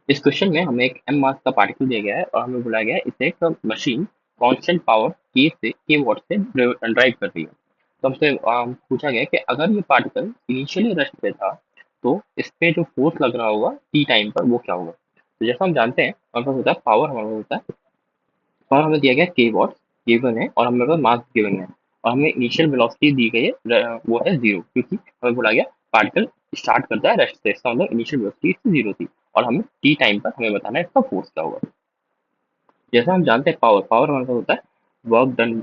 इस क्वेश्चन में हमें एक m मास का पार्टिकल दिया गया है और हमें बुलाया गया है इसे एक machine constant power k what से ड्राइव कर रही है। तो हमसे पूछा गया है कि अगर ये पार्टिकल इनिशियली रेस्ट पे था तो इस पे जो फोर्स लग रहा होगा t टाइम पर वो क्या होगा। तो जैसा हम जानते हैं हमारे पास होता है पावर, हमारे पास होता है और हमें दिया गया k वॉट गिवन है और हमें पास मास गिवन है और हमें इनिशियल वेलोसिटी दी गई है वो है जीरो, क्योंकि हमें बोला गया पार्टिकल स्टार्ट करता है रेस्ट से, इसका मतलब इनिशियल वेलोसिटी इससे जीरो थी और हमें टी टाइम पर हमें बताना है इसका फोर्स क्या होगा। जैसा हम जानते हैं पावर पावर हमारे पास होता है work done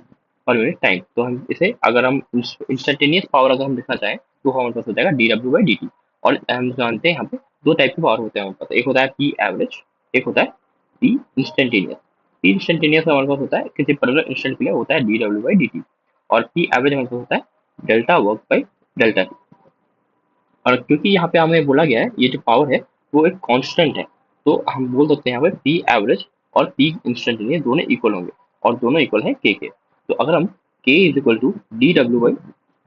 per unit time. तो हम इसे अगर हम इंस्टेंटेनियस पावर अगर हम लिखना चाहें तो हमारे पास हो जाएगा D W by D T. और हम जानते हैं यहाँ पे दो टाइप के पावर होते हैं हमारे पास, एक होता है पी एवरेज, एक होता है पी इंस्टेंटेनियस। पी इंस्टेंटेनियस हमारे पास होता है किसी पर्टिकुलर इंस्टेंट के लिए होता है D W by D T और पी एवरेज हमारे पास होता है delta work by delta T. और क्योंकि यहाँ पे हमें बोला गया है ये जो पावर है वो एक कांस्टेंट है, तो हम बोल सकते हैं यहाँ पे पी एवरेज और पी इंस्टेंटेनियस दोनों इक्वल होंगे और दोनों इक्वल है के। तो अगर हम K is equal to D W by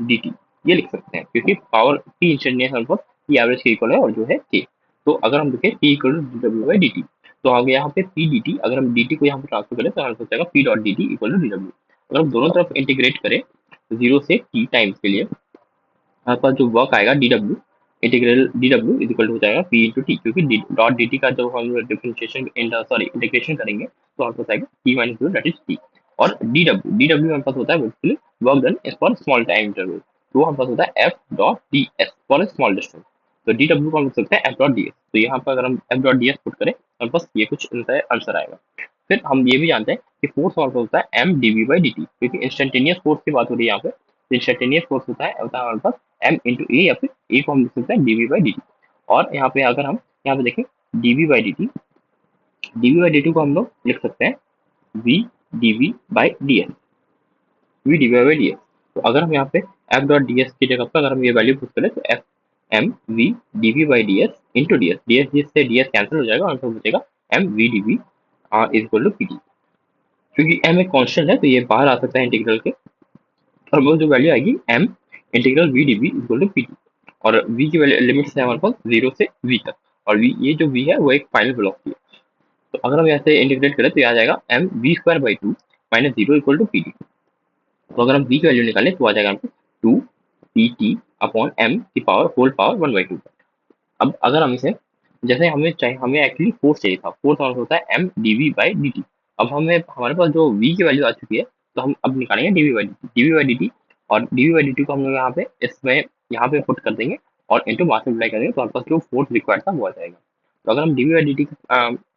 D T ये लिख सकते हैं, क्योंकि पावर पी इंस्टेंटेनियस हमारे पास पी एवरेज के इक्वल है और जो है के। तो अगर हम देखें P equal to D W by D T तो आगे यहाँ पे पी डी टी, अगर हम डी टी को यहाँ पे ट्रांसफर करें तो हमारे पास जाएगा P dot D T equal to D W. अगर हम दोनों तरफ इंटीग्रेट करें जीरो से टी टाइम्स के लिए हमारे पास जो वर्क आएगा D W integral D W is equal to हो जाएगा पी इंटू टी, क्योंकि डॉट डी टी का जब हम डिफरेंशिएशन सॉरी इंटीग्रेशन करेंगे तो हमारे पास आएगा T minus two that is T. और डी डब्ल्यू हमारे पास होता है basically work done is for small time interval, तो हमारे पास होता है F dot D S for a small distance. तो डी डब्ल्यू को हम लिख सकते हैं एफ डॉट डी एस। तो यहाँ पर अगर हम F dot D S put करें हमारे पास ये कुछ आंसर आएगा। फिर हम ये भी जानते हैं कि फोर्स हमारे पास होता है M D we by D T, क्योंकि इंस्टेंटेनियस फोर्स की बात हो रही है यहाँ पे। इंस्टेंटेनियस फोर्स होता है हमारे पास एम इंटू ए या फिर ए को हम लिख सकते हैं डीवी बाई डी टी। और यहाँ पे अगर हम यहाँ पे देखें dv by D t, dv by D T को हम लोग लिख सकते हैं v dv by d s, v dv by d s. तो अगर हम यहाँ पे एफ डॉट डी एस की जगह पर अगर हम ये वैल्यू पुट करें तो f m v dv by d s into d s, d s से डी एस कैंसिल हो जाएगा और हमको बचेगा m v dv is equal to P t. क्योंकि एम एक कॉन्स्टेंट है तो ये बाहर आ सकता है इंटीग्रल के, और वो जो वैल्यू आएगी m integral v d v equal to P t. और v की वैल्यू लिमिट्स है हमारे पास जीरो से v तक, और v ये जो v है वो एक फाइनल वेलोसिटी है। तो अगर हम यहाँ से इंटीग्रेट करें तो ये आ जाएगा m v square by two minus zero equal to P t. तो अगर हम v की वैल्यू निकालें तो आ जाएगा हमको two P T upon M की power whole power one by two. अब अगर हम इसे जैसे हमें चाहिए, हमें एक्चुअली फोर्स चाहिए था, फोर्स हमारे होता है M D we by D t. अब हमें हमारे पास जो v की वैल्यू आ चुकी है तो हम अब निकालेंगे D we by D T, D we by D T. और D we by D T को हम लोग यहाँ पे इसमें यहाँ पे पुट कर देंगे और इंटू मास मल्टीप्लाई करेंगे तो हमारे पास जो फोर्स रिक्वायर्ड था वो आ जाएगा। तो अगर हम d we by D t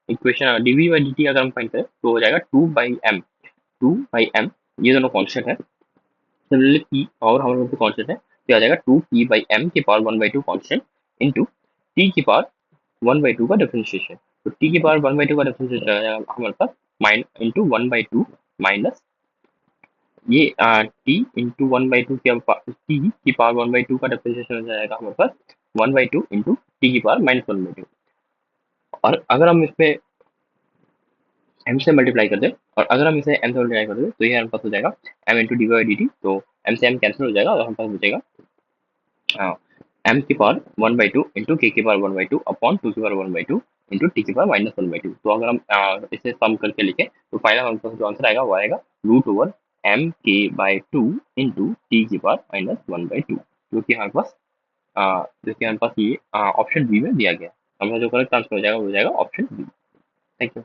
equation d we by D t अगर हम फाइंड करें तो हो जाएगा two by m, two by m, ये दोनों कॉन्स्टेंट है। सिमिलरली पी पावर हमारे पास कॉन्स्टेंट है तो आ जाएगा टू पी बाई एम की power one by two constant into t की पावर वन बाई टू का डिफरेंशिएशन। तो टी की पावर वन बाई टू का डिफरेंशिएशन आ जाएगा हमारे पास minus into one by two minus ये t into one by two t की पावर वन बाई टू का डिफरेंशिएशन हो जाएगा हमारे पास one by two into t की power minus one by to. और अगर हम इसमें एम से मल्टीप्लाई कर दें और अगर हम इसे एम से मल्टीप्लाई कर दें तो ये हमारे पास हो जाएगा m into d by D T. तो एम से एम कैंसिल हो जाएगा और हमारे पास बचेगा एम की power one by two into k की power one by two upon two की power one by two into t की power minus one by two. तो अगर हम इसे सम करके लिखें तो फाइनल हमारे पास जो आंसर आएगा वो आएगा रूट ओवर एम के बाई टू इंटू टी की power minus one by to, जो कि हमारे पास ये ऑप्शन बी में दिया गया है। हमारा जो करेक्ट आंसर हो जाएगा वो हो जाएगा ऑप्शन बी। Thank you.